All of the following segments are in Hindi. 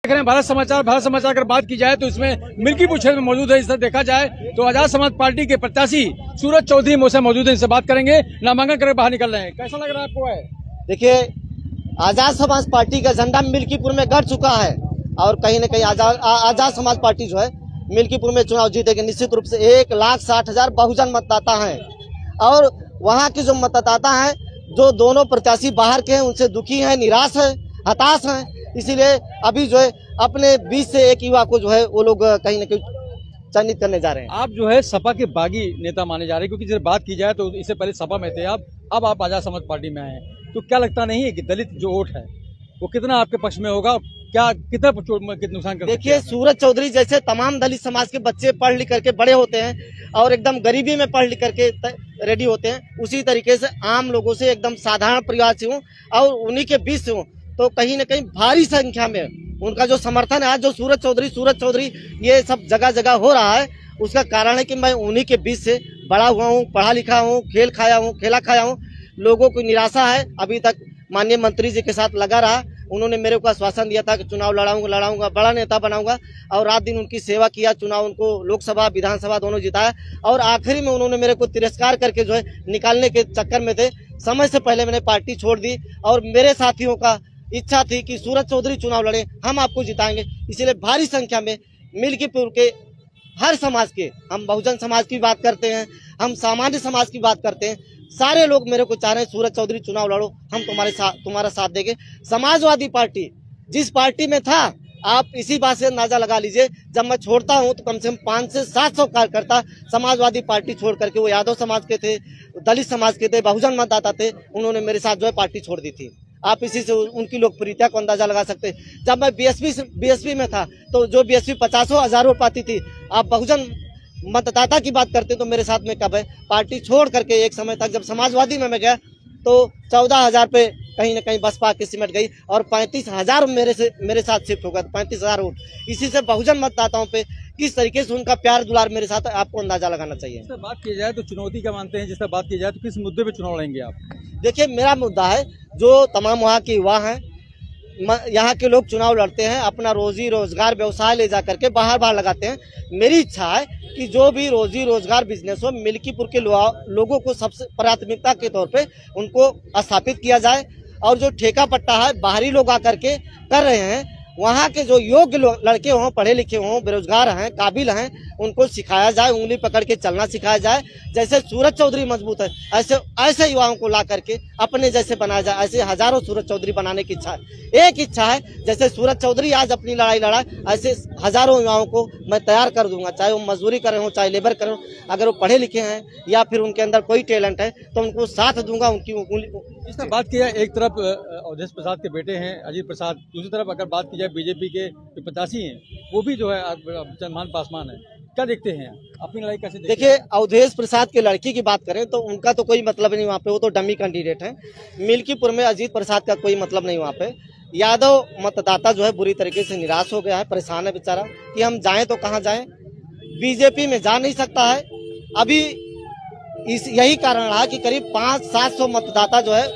देख रहे हैं भारत समाचार अगर बात की जाए तो इसमें मिल्कीपुर क्षेत्र में मौजूद है। इस तरह देखा जाए तो आजाद समाज पार्टी के प्रत्याशी सूरज चौधरी मौसे मौजूद है, इनसे बात करेंगे। नामांकन करके बाहर निकल रहे हैं, कैसा लग रहा है आपको? देखिए, आजाद समाज पार्टी का झंडा मिल्कीपुर में गड़ चुका है और कहीं न कहीं आजाद समाज पार्टी जो है मिल्कीपुर में चुनाव जीतेगी निश्चित रूप से। 1,60,000 बहुजन मतदाता हैं और वहाँ के जो मतदाता हैं, जो दोनों प्रत्याशी बाहर के हैं, उनसे दुखी हैं, निराश हैं, हताश हैं। इसीलिए अभी जो है अपने बीच से एक युवा को जो है वो लोग कहीं न कहीं चयनित करने जा रहे हैं। आप जो है सपा के बागी नेता माने जा रहे हैं, क्योंकि जब बात की जाए तो इससे पहले सपा में थे आप, अब आप आजाद समाज पार्टी में आए हैं। तो क्या लगता नहीं है कि दलित जो वोट है वो कितना आपके पक्ष में होगा, क्या कितना नुकसान कर? देखिए, सूरज चौधरी जैसे तमाम दलित समाज के बच्चे पढ़ लिख करके बड़े होते हैं और एकदम गरीबी में पढ़ लिख करके रेडी होते हैं, उसी तरीके से आम लोगों से एकदम साधारण परिवार से हूँ और उन्हीं के बीच से हूँ। तो कहीं न कहीं भारी संख्या में उनका जो समर्थन है, आज जो सूरज चौधरी ये सब जगह जगह हो रहा है, उसका कारण है कि मैं उन्हीं के बीच से बड़ा हुआ हूँ, पढ़ा लिखा हूँ, खेला खाया हूँ। लोगों को निराशा है, अभी तक माननीय मंत्री जी के साथ लगा रहा। उन्होंने मेरे को आश्वासन दिया था कि चुनाव लड़ाऊंगा, बड़ा नेता बनाऊंगा और रात दिन उनकी सेवा किया। चुनाव उनको लोकसभा विधानसभा दोनों जिताया और आखिरी में उन्होंने मेरे को तिरस्कार करके जो है निकालने के चक्कर में थे। समय से पहले मैंने पार्टी छोड़ दी और मेरे साथियों का इच्छा थी कि सूरज चौधरी चुनाव लड़े, हम आपको जिताएंगे। इसीलिए भारी संख्या में मिल्कीपुर के हर समाज के, हम बहुजन समाज की बात करते हैं, हम सामान्य समाज की बात करते हैं, सारे लोग मेरे को चाह रहे हैं सूरज चौधरी चुनाव लड़ो, हम तुम्हारा साथ देंगे। समाजवादी पार्टी जिस पार्टी में था, आप इसी बात से अंदाजा लगा लीजिए, जब मैं छोड़ता हूं तो कम से कम 500 से 700 कार्यकर्ता समाजवादी पार्टी छोड़ करके, वो यादव समाज के थे, दलित समाज के थे, बहुजन मतदाता थे, उन्होंने मेरे साथ जो है पार्टी छोड़ दी थी। आप इसी से उनकी लोकप्रियता को अंदाजा लगा सकते हैं। जब मैं बीएसपी में था तो जो बीएसपी 50,000 वोट पाती थी, आप बहुजन मतदाता की बात करते तो मेरे साथ में कब है। पार्टी छोड़ करके एक समय तक जब समाजवादी में मैं गया तो 14,000 पे कहीं न कहीं बसपा के सिमट गई और 35,000 मेरे साथ शिफ्ट हो गया, 35,000 वोट। इसी से बहुजन मतदाताओं पे किस तरीके से उनका प्यार दुलार मेरे साथ आपको अंदाजा लगाना चाहिए। जिस बात की जाए तो चुनौती क्या मानते हैं? जिस तरह बात की जाए तो किस मुद्दे पे चुनाव लड़ेंगे आप? देखिए, मेरा मुद्दा है, जो तमाम वहाँ के युवा हैं, यहाँ के लोग चुनाव लड़ते हैं, अपना रोजी रोजगार व्यवसाय ले जा करके बाहर लगाते हैं। मेरी इच्छा है कि जो भी रोजी रोजगार बिजनेस हो, मिल्कीपुर के लोगों को सबसे प्राथमिकता के तौर पे उनको स्थापित किया जाए और जो ठेका पट्टा है बाहरी लोग आकर के कर रहे हैं, वहाँ के जो योग्य लड़के हों, पढ़े लिखे हों, बेरोजगार हैं, काबिल हैं, उनको सिखाया जाए, उंगली पकड़ के चलना सिखाया जाए। जैसे सूरज चौधरी मजबूत है, ऐसे युवाओं को ला करके अपने जैसे बनाया जाए। ऐसे हजारों सूरज चौधरी बनाने की इच्छा है। एक इच्छा है, जैसे सूरज चौधरी आज अपनी लड़ाई लड़ा, ऐसे हजारों युवाओं को मैं तैयार कर दूंगा, चाहे वो मजदूरी करें हो, चाहे लेबर करें हो। अगर वो पढ़े लिखे हैं या फिर उनके अंदर कोई टैलेंट है तो उनको साथ दूंगा। उनकी इस तरह बात की जाए, एक तरफ अवधेश प्रसाद के बेटे हैं अजीत प्रसाद, दूसरी तरफ अगर बात की जाए बीजेपी के जो प्रत्याशी हैं वो भी जो है चंद्रमान पासवान है, क्या देखते हैं अपनी लड़ाई कैसे देखते हैं? देखिए, अवधेश प्रसाद के लड़की की बात करें तो उनका तो कोई मतलब नहीं वहाँ पे, वो तो डमी कैंडिडेट है। मिल्कीपुर में अजीत प्रसाद का कोई मतलब नहीं वहाँ पे। यादव मतदाता जो है बुरी तरीके से निराश हो गया है, परेशान है बेचारा कि हम जाएं तो कहाँ जाएं, बीजेपी में जा नहीं सकता है। अभी यही कारण रहा कि करीब 500-700 मतदाता जो है,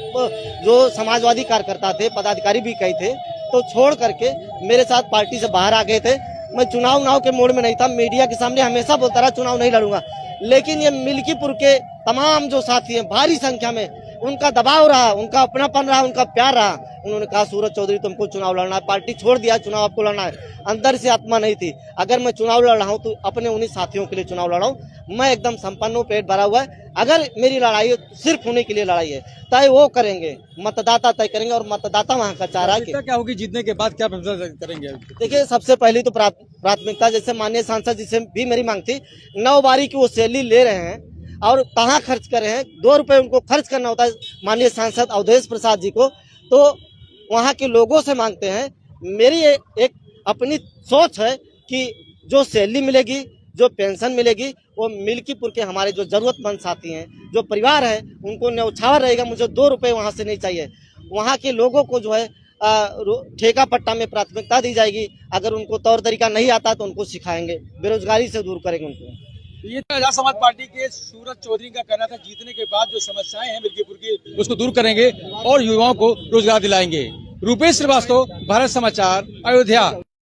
जो समाजवादी कार्यकर्ता थे, पदाधिकारी भी कई थे, तो छोड़ करके मेरे साथ पार्टी से बाहर आ गए थे। मैं चुनाव के मोड में नहीं था, मीडिया के सामने हमेशा बोलता रहा चुनाव नहीं लड़ूंगा, लेकिन ये मिल्कीपुर के तमाम जो साथी हैं, भारी संख्या में उनका दबाव रहा, उनका अपनापन रहा, उनका प्यार रहा। उन्होंने कहा सूरज चौधरी तुमको चुनाव लड़ना है, पार्टी छोड़ दिया, चुनाव आपको लड़ना है। अंदर से आत्मा नहीं थी, अगर मैं चुनाव लड़ रहा हूँ तो अपने उन्हीं साथियों के लिए चुनाव लड़ रहा हूँ। मैं एकदम संपन्न हूँ, पेट भरा हुआ है। अगर मेरी लड़ाई सिर्फ उन्हीं के लिए लड़ाई है, तय वो करेंगे, मतदाता तय करेंगे और मतदाता वहाँ का चाह रहा है। क्या होगी जीतने के बाद, क्या फैसला करेंगे? देखिए, सबसे पहली तो प्राथमिकता, जैसे माननीय सांसद जी से भी मेरी मांग थी, 9 बारी की वो सैलरी ले रहे हैं और कहाँ खर्च कर रहे हैं, 2 रुपए उनको खर्च करना होता है माननीय सांसद अवधेश प्रसाद जी को, तो वहाँ के लोगों से मांगते हैं। मेरी एक अपनी सोच है कि जो सैलरी मिलेगी, जो पेंशन मिलेगी, वो मिल्कीपुर के हमारे जो जरूरतमंद साथी हैं, जो परिवार है, उनको न्यौछावर रहेगा। मुझे 2 रुपए वहाँ से नहीं चाहिए। वहाँ के लोगों को जो है ठेका पट्टा में प्राथमिकता दी जाएगी। अगर उनको तौर तरीका नहीं आता तो उनको सिखाएंगे, बेरोजगारी से दूर करेंगे उनको। ये आजाद समाज पार्टी के सूरज चौधरी का कहना था, जीतने के बाद जो समस्याएं हैं मिल्कीपुर की उसको दूर करेंगे और युवाओं को रोजगार दिलाएंगे। रूपेश श्रीवास्तव, भारत समाचार, अयोध्या।